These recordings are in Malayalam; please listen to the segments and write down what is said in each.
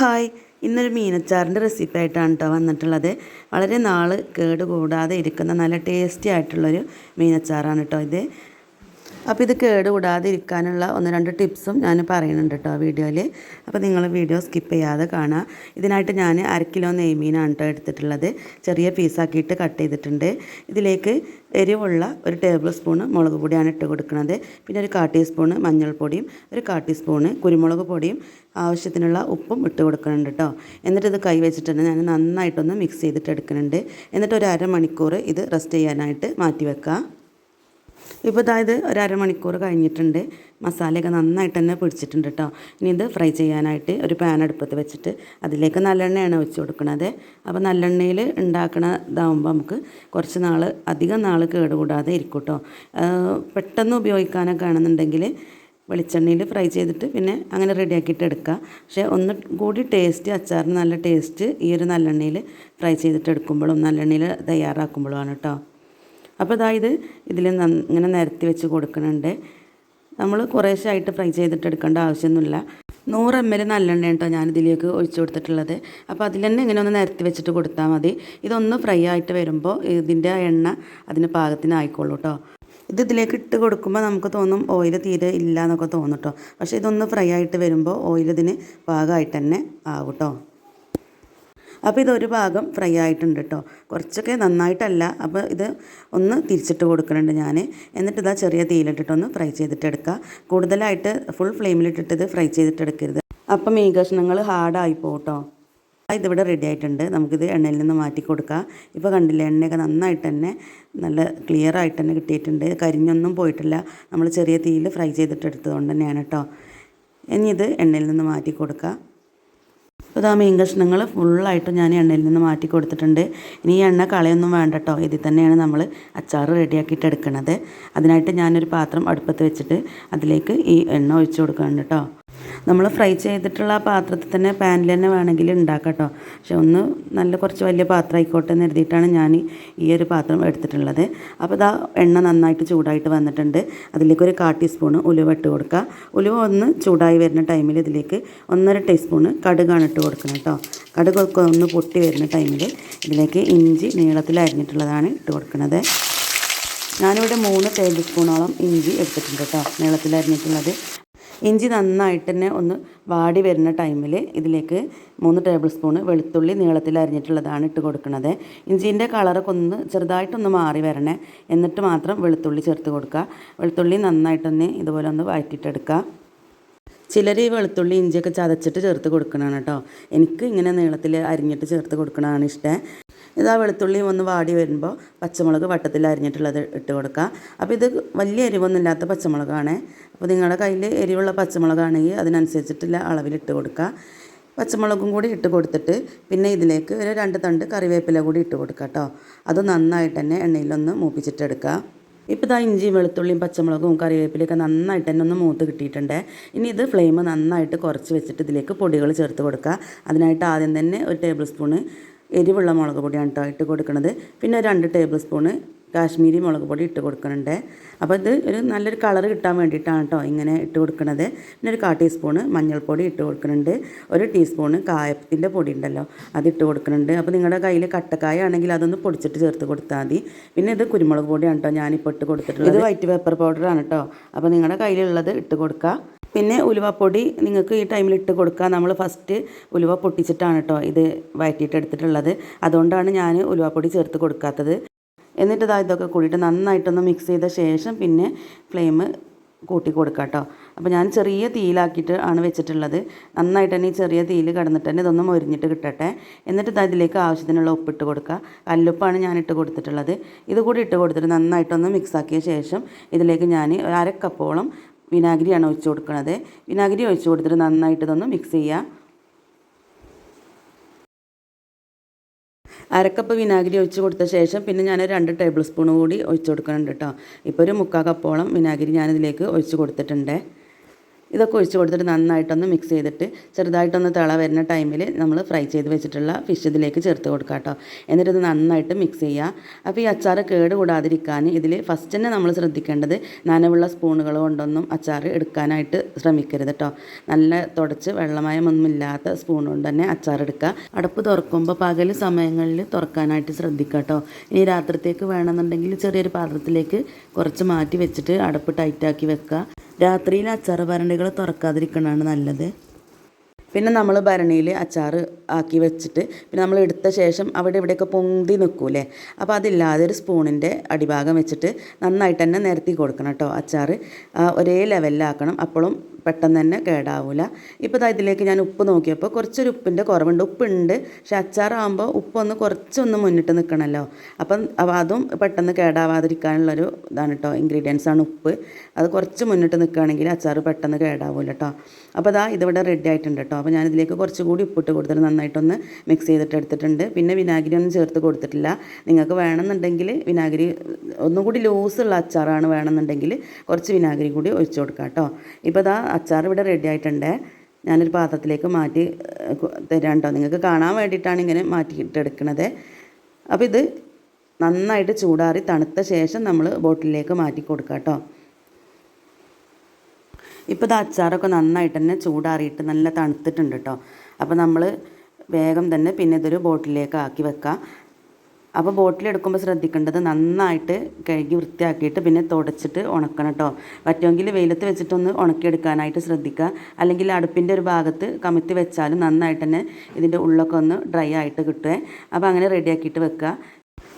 ഹായ്, ഇന്നൊരു മീനച്ചാറിൻ്റെ റെസിപ്പി ആയിട്ടാണ് കേട്ടോ വന്നിട്ടുള്ളത്. വളരെ നാൾ കേടുകൂടാതെ ഇരിക്കുന്ന നല്ല ടേസ്റ്റി ആയിട്ടുള്ളൊരു മീനച്ചാറാണ് കേട്ടോ ഇത്. അപ്പോൾ ഇത് കേടുകൂടാതെ ഇരിക്കാനുള്ള 1-2 ടിപ്സും ഞാൻ പറയുന്നുണ്ട് കേട്ടോ വീഡിയോയിൽ. അപ്പോൾ നിങ്ങൾ വീഡിയോ സ്കിപ്പ് ചെയ്യാതെ കാണാം. ഇതിനായിട്ട് ഞാൻ 1/2 കിലോ നെയ്മീനാണ് കേട്ടോ എടുത്തിട്ടുള്ളത്. ചെറിയ പീസാക്കിയിട്ട് കട്ട് ചെയ്തിട്ടുണ്ട്. ഇതിലേക്ക് എരിവുള്ള 1 ടേബിൾ സ്പൂണ് മുളക് പൊടിയാണ് ഇട്ട് കൊടുക്കുന്നത്. പിന്നെ 1/4 ടീസ്പൂണ് മഞ്ഞൾപ്പൊടിയും 1/4 ടീസ്പൂണ് കുരുമുളക് പൊടിയും ആവശ്യത്തിനുള്ള ഉപ്പും ഇട്ട് കൊടുക്കുന്നുണ്ട് കേട്ടോ. എന്നിട്ട് ഇത് കൈ വെച്ചിട്ടുണ്ട് ഞാൻ നന്നായിട്ടൊന്ന് മിക്സ് ചെയ്തിട്ട് എടുക്കുന്നുണ്ട്. എന്നിട്ട് ഒരു അരമണിക്കൂർ ഇത് റെസ്റ്റ് ചെയ്യാനായിട്ട് മാറ്റി വെക്കാം. ഇപ്പോൾ അതായത് ഒരു അരമണിക്കൂർ കഴിഞ്ഞിട്ടുണ്ട്. മസാലയൊക്കെ നന്നായിട്ട് തന്നെ പിടിച്ചിട്ടുണ്ട് കേട്ടോ. ഇനി ഇത് ഫ്രൈ ചെയ്യാനായിട്ട് ഒരു പാൻ അടുപ്പത്ത് വെച്ചിട്ട് അതിലേക്ക് നല്ലെണ്ണയാണ് ഒഴിച്ച് കൊടുക്കുന്നത്. അപ്പോൾ നല്ലെണ്ണയിൽ ഉണ്ടാക്കണതാകുമ്പോൾ നമുക്ക് കുറച്ച് അധികം നാൾ കേടുകൂടാതെ ഇരിക്കും കേട്ടോ. പെട്ടെന്ന് ഉപയോഗിക്കാനൊക്കെ ആണെന്നുണ്ടെങ്കിൽ വെളിച്ചെണ്ണയിൽ ഫ്രൈ ചെയ്തിട്ട് പിന്നെ അങ്ങനെ റെഡിയാക്കിയിട്ട് എടുക്കുക. പക്ഷേ ഒന്ന് കൂടി ടേസ്റ്റ്, അച്ചാറിന് നല്ല ടേസ്റ്റ് ഈ ഒരു നല്ലെണ്ണയിൽ ഫ്രൈ ചെയ്തിട്ട് എടുക്കുമ്പോഴും നല്ലെണ്ണയിൽ തയ്യാറാക്കുമ്പോഴുമാണ് കേട്ടോ. അപ്പോൾ അതായത് ഇതിൽ ഇങ്ങനെ നിരത്തി വെച്ച് കൊടുക്കുന്നുണ്ട്. നമ്മൾ കുറേശ്ശായിട്ട് ഫ്രൈ ചെയ്തിട്ട് എടുക്കേണ്ട ആവശ്യമൊന്നുമില്ല. 100 ml നല്ലെണ്ണ കേട്ടോ ഞാനിതിലേക്ക് ഒഴിച്ചു കൊടുത്തിട്ടുള്ളത്. അപ്പോൾ അതിൽ തന്നെ ഇങ്ങനെ ഒന്ന് നിരത്തി വെച്ചിട്ട് കൊടുത്താൽ മതി. ഇതൊന്ന് ഫ്രൈ ആയിട്ട് വരുമ്പോൾ ഇതിൻ്റെ എണ്ണ അതിന് പാകത്തിനായിക്കോളൂ കേട്ടോ. ഇതിലേക്ക് ഇട്ട് കൊടുക്കുമ്പോൾ നമുക്ക് തോന്നും ഓയിൽ തീരെ ഇല്ല എന്നൊക്കെ തോന്നും കേട്ടോ. പക്ഷേ ഇതൊന്ന് ഫ്രൈ ആയിട്ട് വരുമ്പോൾ ഓയിൽ ഇതിന് പാകമായിട്ട് തന്നെ ആകും കേട്ടോ. അപ്പോൾ ഇതൊരു ഭാഗം ഫ്രൈ ആയിട്ടുണ്ട് കേട്ടോ. കുറച്ചൊക്കെ നന്നായിട്ടല്ല. അപ്പോൾ ഇത് ഒന്ന് തിരിച്ചിട്ട് കൊടുക്കുന്നുണ്ട് ഞാൻ. എന്നിട്ട് ഇതാ ചെറിയ തീയിലിട്ടിട്ടൊന്ന് ഫ്രൈ ചെയ്തിട്ടെടുക്കുക. കൂടുതലായിട്ട് ഫുൾ ഫ്ലെയിമിലിട്ടിട്ട് ഇത് ഫ്രൈ ചെയ്തിട്ടെടുക്കരുത്. അപ്പോൾ മീൻ കഷ്ണങ്ങൾ ഹാർഡായി പോകും കേട്ടോ. ഇതിവിടെ റെഡി ആയിട്ടുണ്ട്. നമുക്കിത് എണ്ണയിൽ നിന്ന് മാറ്റി കൊടുക്കാം. ഇപ്പോൾ കണ്ടില്ലേ, എണ്ണയൊക്കെ നന്നായിട്ട് തന്നെ നല്ല ക്ലിയർ ആയിട്ട് തന്നെ കിട്ടിയിട്ടുണ്ട്. കരിഞ്ഞൊന്നും പോയിട്ടില്ല. നമ്മൾ ചെറിയ തീയിൽ ഫ്രൈ ചെയ്തിട്ടെടുത്തതുകൊണ്ട് തന്നെയാണ് കേട്ടോ. ഇനി ഇത് എണ്ണയിൽ നിന്ന് മാറ്റി കൊടുക്കുക. അപ്പോൾ ആ മീൻ കഷ്ണങ്ങൾ ഫുള്ളായിട്ട് ഞാൻ എണ്ണയിൽ നിന്ന് മാറ്റി കൊടുത്തിട്ടുണ്ട്. ഇനി ഈ എണ്ണ കളയൊന്നും വേണ്ട കേട്ടോ. ഇതിൽ തന്നെയാണ് നമ്മൾ അച്ചാർ റെഡിയാക്കിയിട്ട് എടുക്കുന്നത്. അതിനായിട്ട് ഞാനൊരു പാത്രം അടുപ്പത്ത് വെച്ചിട്ട് അതിലേക്ക് ഈ എണ്ണ ഒഴിച്ച് കൊടുക്കുന്നുണ്ട് കേട്ടോ. നമ്മൾ ഫ്രൈ ചെയ്തിട്ടുള്ള ആ പാത്രത്തിൽ തന്നെ പാനിൽ തന്നെ വേണമെങ്കിൽ ഉണ്ടാക്കാം കേട്ടോ. പക്ഷെ ഒന്ന് നല്ല കുറച്ച് വലിയ പാത്രം ആയിക്കോട്ടെ എന്ന് കരുതിയിട്ടാണ് ഞാൻ ഈ ഒരു പാത്രം എടുത്തിട്ടുള്ളത്. അപ്പോൾ ഇതാ എണ്ണ നന്നായിട്ട് ചൂടായിട്ട് വന്നിട്ടുണ്ട്. അതിലേക്ക് 1/4 ടീസ്പൂണ് ഉലുവ ഇട്ട് കൊടുക്കുക. ഉലുവ ഒന്ന് ചൂടായി വരുന്ന ടൈമിൽ ഇതിലേക്ക് 1.5 ടീസ്പൂണ് കടുകാണ് ഇട്ട് കൊടുക്കണം കേട്ടോ. കടുകൊക്കെ ഒന്ന് പൊട്ടി വരുന്ന ടൈമിൽ ഇതിലേക്ക് ഇഞ്ചി നീളത്തിൽ അരിഞ്ഞിട്ടുള്ളതാണ് ഇട്ട് കൊടുക്കുന്നത്. ഞാനിവിടെ 3 ടേബിൾ സ്പൂണോളം ഇഞ്ചി എടുത്തിട്ടുണ്ട് കേട്ടോ, നീളത്തിൽ അരിഞ്ഞിട്ടുള്ളത്. ഇഞ്ചി നന്നായിട്ട് തന്നെ ഒന്ന് വാടി വരുന്ന ടൈമിൽ ഇതിലേക്ക് 3 ടേബിൾ സ്പൂണ് വെളുത്തുള്ളി നീളത്തിൽ അരിഞ്ഞിട്ടുള്ളതാണ് ഇട്ട് കൊടുക്കുന്നത്. ഇഞ്ചീൻ്റെ കളറൊക്കെ ഒന്ന് ചെറുതായിട്ടൊന്ന് മാറി വരണേ. എന്നിട്ട് മാത്രം വെളുത്തുള്ളി ചേർത്ത് കൊടുക്കുക. വെളുത്തുള്ളി നന്നായിട്ടൊന്ന് ഇതുപോലെ ഒന്ന് വഴറ്റിയിട്ടെടുക്കുക. ചിലർ ഈ വെളുത്തുള്ളി ഇഞ്ചിയൊക്കെ ചതച്ചിട്ട് ചേർത്ത് കൊടുക്കണതാണ് കേട്ടോ. എനിക്ക് ഇങ്ങനെ നീളത്തിൽ അരിഞ്ഞിട്ട് ചേർത്ത് കൊടുക്കണതാണ് ഇഷ്ടം. ഇതാ വെളുത്തുള്ളി ഒന്ന് വാടി വരുമ്പോൾ പച്ചമുളക് വട്ടത്തിൽ അരിഞ്ഞിട്ടുള്ളത് ഇട്ട് കൊടുക്കുക. അപ്പോൾ ഇത് വലിയ എരിവൊന്നും ഇല്ലാത്ത പച്ചമുളകാണ്. അപ്പോൾ നിങ്ങളുടെ കയ്യിൽ എരിവുള്ള പച്ചമുളകാണെങ്കിൽ അതിനനുസരിച്ചിട്ടുള്ള അളവിലിട്ട് കൊടുക്കുക. പച്ചമുളകും കൂടി ഇട്ട് കൊടുത്തിട്ട് പിന്നെ ഇതിലേക്ക് ഒരു 2 തണ്ട് കറിവേപ്പില കൂടി ഇട്ട് കൊടുക്കുക കേട്ടോ. അത് നന്നായിട്ട് തന്നെ എണ്ണയിലൊന്ന് മൂപ്പിച്ചിട്ടെടുക്കുക. ഇപ്പോൾ ഇതാ ഇഞ്ചിയും വെളുത്തുള്ളിയും പച്ചമുളകും കറിവേപ്പിലയൊക്കെ നന്നായിട്ട് തന്നെ ഒന്ന് മൂത്ത് കിട്ടിയിട്ടുണ്ട്. ഇനി ഇത് ഫ്ലെയിം നന്നായിട്ട് കുറച്ച് വെച്ചിട്ട് ഇതിലേക്ക് പൊടികൾ ചേർത്ത് കൊടുക്കുക. അതിനായിട്ട് ആദ്യം തന്നെ 1 ടേബിൾ സ്പൂണ് എരിവുള്ള മുളക് പൊടിയാണ് കേട്ടോ ഇട്ട് കൊടുക്കുന്നത്. പിന്നെ 2 ടേബിൾ സ്പൂണ് കാശ്മീരി മുളക് പൊടി ഇട്ട് കൊടുക്കുന്നുണ്ട്. അപ്പോൾ ഇത് ഒരു നല്ലൊരു കളർ കിട്ടാൻ വേണ്ടിയിട്ടാണ് കേട്ടോ ഇങ്ങനെ ഇട്ട് കൊടുക്കുന്നത്. പിന്നെ 1/4 ടീസ്പൂണ് മഞ്ഞൾപ്പൊടി ഇട്ട് കൊടുക്കുന്നുണ്ട്. 1 ടീസ്പൂണ് കായത്തിൻ്റെ പൊടി ഉണ്ടല്ലോ അതിട്ട് കൊടുക്കുന്നുണ്ട്. അപ്പോൾ നിങ്ങളുടെ കയ്യിൽ കട്ടക്കായ ആണെങ്കിൽ അതൊന്ന് പൊടിച്ചിട്ട് ചേർത്ത് കൊടുത്താൽ മതി. പിന്നെ ഇത് കുരുമുളക് പൊടിയാണ് കേട്ടോ ഞാനിപ്പോൾ ഇട്ട് കൊടുത്തിട്ടുള്ളത്. ഇത് വൈറ്റ് പെപ്പർ പൗഡറാണ് കേട്ടോ. അപ്പോൾ നിങ്ങളുടെ കയ്യിലുള്ളത് ഇട്ട് കൊടുക്കുക. പിന്നെ ഉലുവപ്പൊടി നിങ്ങൾക്ക് ഈ ടൈമിൽ ഇട്ട് കൊടുക്കുക. നമ്മൾ ഫസ്റ്റ് ഉലുവ പൊട്ടിച്ചിട്ടാണ് കേട്ടോ ഇത് വഴറ്റിയിട്ട് എടുത്തിട്ടുള്ളത്. അതുകൊണ്ടാണ് ഞാൻ ഉലുവപ്പൊടി ചേർത്ത് കൊടുക്കാത്തത്. എന്നിട്ട് ഇതൊക്കെ കൂടിയിട്ട് നന്നായിട്ടൊന്ന് മിക്സ് ചെയ്ത ശേഷം പിന്നെ ഫ്ലെയിം കൂട്ടി കൊടുക്കുക കേട്ടോ. അപ്പോൾ ഞാൻ ചെറിയ തീയിലാക്കിയിട്ട് ആണ് വെച്ചിട്ടുള്ളത്. നന്നായിട്ട് തന്നെ ഈ ചെറിയ തീയിൽ കിടന്നിട്ട് തന്നെ ഇതൊന്ന് മൊരിഞ്ഞിട്ട് കിട്ടട്ടെ. എന്നിട്ട് ഇതിലേക്ക് ആവശ്യത്തിനുള്ള ഉപ്പിട്ട് കൊടുക്കുക. കല്ലുപ്പാണ് ഞാൻ ഇട്ട് കൊടുത്തിട്ടുള്ളത്. ഇത് കൂടി ഇട്ട് കൊടുത്തിട്ട് നന്നായിട്ടൊന്ന് മിക്സാക്കിയ ശേഷം ഇതിലേക്ക് ഞാൻ 1/2 കപ്പോളം വിനാഗിരിയാണ് ഒഴിച്ച് കൊടുക്കുന്നത്. വിനാഗിരി ഒഴിച്ച് കൊടുത്തിട്ട് നന്നായിട്ട് ഇതൊന്ന് മിക്സ് ചെയ്യുക. 1/2 കപ്പ് വിനാഗിരി ഒഴിച്ച് കൊടുത്ത ശേഷം പിന്നെ ഞാൻ 2 ടേബിൾ സ്പൂൺ കൂടി ഒഴിച്ച് കൊടുക്കുന്നുണ്ട് കേട്ടോ. ഇപ്പോൾ ഒരു 3/4 കപ്പോളം വിനാഗിരി ഞാനിതിലേക്ക് ഒഴിച്ച് കൊടുത്തിട്ടുണ്ട്. ഇതൊക്കെ ഒഴിച്ച് കൊടുത്തിട്ട് നന്നായിട്ടൊന്ന് മിക്സ് ചെയ്തിട്ട് ചെറുതായിട്ടൊന്ന് തിള വരുന്ന ടൈമിൽ നമ്മൾ ഫ്രൈ ചെയ്ത് വെച്ചിട്ടുള്ള ഫിഷ് ഇതിലേക്ക് ചേർത്ത് കൊടുക്കുക കേട്ടോ. എന്നിട്ട് ഇത് നന്നായിട്ട് മിക്സ് ചെയ്യുക. അപ്പോൾ ഈ അച്ചാർ കേട് കൂടാതിരിക്കാൻ ഇതിൽ ഫസ്റ്റ് തന്നെ നമ്മൾ ശ്രദ്ധിക്കേണ്ടത് നനവുള്ള സ്പൂണുകൾ കൊണ്ടൊന്നും അച്ചാർ എടുക്കാനായിട്ട് ശ്രമിക്കരുത് കേട്ടോ. നല്ല തുടച്ച് വെള്ളമയമൊന്നുമില്ലാത്ത സ്പൂൺ കൊണ്ട് തന്നെ അച്ചാർ എടുക്കുക. അടുപ്പ് തുറക്കുമ്പോൾ പകൽ സമയങ്ങളിൽ തുറക്കാനായിട്ട് ശ്രദ്ധിക്കുക കേട്ടോ. ഇനി രാത്രിത്തേക്ക് വേണമെന്നുണ്ടെങ്കിൽ ചെറിയൊരു പാത്രത്തിലേക്ക് കുറച്ച് മാറ്റി വെച്ചിട്ട് അടുപ്പ് ടൈറ്റാക്കി വെക്കുക. രാത്രിയിൽ അച്ചാർ ഭരണികൾ തുറക്കാതിരിക്കണതാണ് നല്ലത്. പിന്നെ നമ്മൾ ഭരണിയിൽ അച്ചാർ ആക്കി വെച്ചിട്ട് പിന്നെ നമ്മൾ എടുത്ത ശേഷം അവിടെ ഇവിടെയൊക്കെ പൊന്തി നിൽക്കൂലേ, അപ്പോൾ അതില്ലാതെ ഒരു സ്പൂണിൻ്റെ അടിഭാഗം വെച്ചിട്ട് നന്നായിട്ട് തന്നെ നിരത്തി കൊടുക്കണം കേട്ടോ. അച്ചാർ ഒരേ ലെവലിലാക്കണം, അപ്പോഴും പെട്ടെന്ന് തന്നെ കേടാവില്ല. ഇപ്പോൾ ഇതിലേക്ക് ഞാൻ ഉപ്പ് നോക്കിയപ്പോൾ കുറച്ചൊരു ഉപ്പിൻ്റെ കുറവുണ്ട്. ഉപ്പുണ്ട്, പക്ഷെ അച്ചാറാകുമ്പോൾ ഉപ്പൊന്ന് കുറച്ചൊന്ന് മുന്നിട്ട് നിൽക്കണമല്ലോ. അപ്പം അതും പെട്ടെന്ന് കേടാവാതിരിക്കാനുള്ളൊരു ഇതാണ് കേട്ടോ. ഇൻഗ്രീഡിയൻസ് ആണ് ഉപ്പ്. അത് കുറച്ച് മുന്നിട്ട് നിൽക്കുകയാണെങ്കിൽ അച്ചാർ പെട്ടെന്ന് കേടാവില്ല കേട്ടോ. അപ്പോൾ ഇതിവിടെ റെഡി ആയിട്ടുണ്ട് കേട്ടോ. അപ്പോൾ ഞാനിതിലേക്ക് കുറച്ചുകൂടി ഉപ്പിട്ട് കൊടുത്തിട്ട് നന്നായിട്ടൊന്ന് മിക്സ് ചെയ്തിട്ട് എടുത്തിട്ടുണ്ട്. പിന്നെ വിനാഗിരി ഒന്നും ചേർത്ത് കൊടുത്തിട്ടില്ല. നിങ്ങൾക്ക് വേണമെന്നുണ്ടെങ്കിൽ വിനാഗിരി ഒന്നുകൂടി ലൂസുള്ള അച്ചാറാണ് വേണമെന്നുണ്ടെങ്കിൽ കുറച്ച് വിനാഗിരി കൂടി ഒഴിച്ച് കൊടുക്കാം കേട്ടോ. ഇപ്പോൾ അച്ചാർ ഇവിടെ റെഡി ആയിട്ടുണ്ട്. ഞാനൊരു പാത്രത്തിലേക്ക് മാറ്റി തരാം കേട്ടോ. നിങ്ങൾക്ക് കാണാൻ വേണ്ടിയിട്ടാണ് ഇങ്ങനെ മാറ്റിയിട്ടെടുക്കുന്നത്. അപ്പോൾ ഇത് നന്നായിട്ട് ചൂടാറി തണുത്ത ശേഷം നമ്മൾ ബോട്ടിലേക്ക് മാറ്റി കൊടുക്കാം കേട്ടോ. ഇപ്പോൾ അച്ചാറൊക്കെ നന്നായിട്ട് തന്നെ ചൂടാറിയിട്ട് നല്ല തണുത്തിട്ടുണ്ട് കേട്ടോ. അപ്പോൾ നമ്മൾ വേഗം തന്നെ പിന്നെ ഇതൊരു ബോട്ടിലേക്ക് ആക്കി വെക്കാം. അപ്പോൾ ബോട്ടിലെടുക്കുമ്പോൾ ശ്രദ്ധിക്കേണ്ടത് നന്നായിട്ട് കഴുകി വൃത്തിയാക്കിയിട്ട് പിന്നെ തുടച്ചിട്ട് ഉണക്കണം കേട്ടോ. പറ്റുമെങ്കിൽ വെയിലത്ത് വെച്ചിട്ടൊന്ന് ഉണക്കിയെടുക്കാനായിട്ട് ശ്രദ്ധിക്കുക. അല്ലെങ്കിൽ അടുപ്പിൻ്റെ ഒരു ഭാഗത്ത് കമിഴ്ത്തി വെച്ചാലും നന്നായിട്ട് തന്നെ ഇതിൻ്റെ ഉള്ളൊക്കെ ഒന്ന് ഡ്രൈ ആയിട്ട് കിട്ടുമേ. അപ്പോൾ അങ്ങനെ റെഡിയാക്കിയിട്ട് വെക്കുക.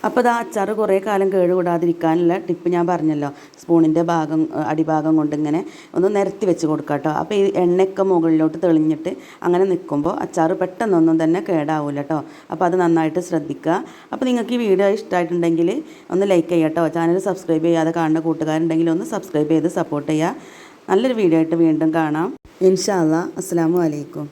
അപ്പോൾ അച്ചാർ കുറേ കാലം കേടുകൂടാതിരിക്കാനുള്ള ടിപ്പ് ഞാൻ പറഞ്ഞല്ലോ. സ്പൂണിൻ്റെ അടിഭാഗം കൊണ്ട് ഇങ്ങനെ ഒന്ന് നിരത്തി വെച്ച് കൊടുക്കുക കേട്ടോ. അപ്പോൾ ഈ എണ്ണയൊക്കെ മുകളിലോട്ട് തെളിഞ്ഞിട്ട് അങ്ങനെ നിൽക്കുമ്പോൾ അച്ചാർ പെട്ടെന്നൊന്നും തന്നെ കേടാവില്ല കേട്ടോ. അപ്പോൾ അത് നന്നായിട്ട് ശ്രദ്ധിക്കുക. അപ്പോൾ നിങ്ങൾക്ക് ഈ വീഡിയോ ഇഷ്ടമായിട്ടുണ്ടെങ്കിൽ ഒന്ന് ലൈക്ക് ചെയ്യുക കേട്ടോ. ചാനൽ സബ്സ്ക്രൈബ് ചെയ്യാതെ കാണുന്ന കൂട്ടുകാരുണ്ടെങ്കിൽ ഒന്ന് സബ്സ്ക്രൈബ് ചെയ്ത് സപ്പോർട്ട് ചെയ്യുക. നല്ലൊരു വീഡിയോ ആയിട്ട് വീണ്ടും കാണാം ഇൻഷാ അല്ലാഹ്. അസ്സലാമു അലൈക്കും.